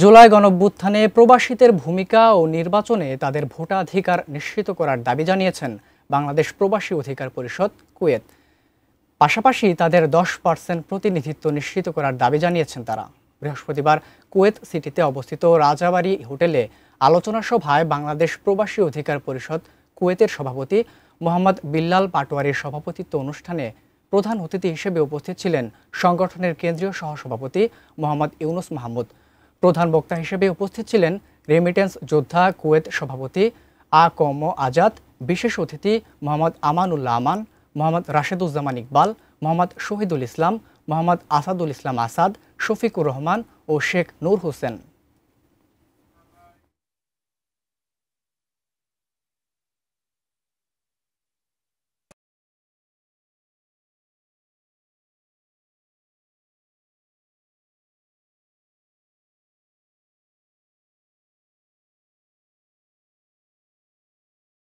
জুলাই গণঅভ্যুত্থানে প্রবাসীদের ভূমিকা ও নির্বাচনে তাদের ভোটাধিকার নিশ্চিত করার দাবি জানিয়েছেন বাংলাদেশ প্রবাসী অধিকার পরিষদ কুয়েত। পাশাপাশি তাদের 10% প্রতিনিধিত্ব নিশ্চিত করার দাবি জানিয়েছেন তারা। বৃহস্পতিবার কুয়েত সিটিতে অবস্থিত রাজাবাড়ি হোটেলে আলোচনা সভায় বাংলাদেশ প্রবাসী অধিকার পরিষদ কুয়েতের সভাপতি মোহাম্মদ বিল্লাল পাটোয়ারির সভাপতিত্ব অনুষ্ঠানে প্রধান অতিথি হিসেবে উপস্থিত ছিলেন সংগঠনের কেন্দ্রীয় সহসভাপতি মোহাম্মদ ইউনুস মাহমুদ। প্রধান বক্তা হিসেবে উপস্থিত ছিলেন রেমিটেন্স যোদ্ধা কুয়েত সভাপতি আ.ক.ম আজাদ, বিশেষ অতিথি মোহাম্মদ আমানুল্লাহ আমান, মোহাম্মদ রাশেদুজ্জামান ইকবাল, মোহাম্মদ শহীদুল ইসলাম, মোহাম্মদ আসাদুল ইসলাম আসাদ, শফিকুর রহমান ও শেখ নূর হোসেন।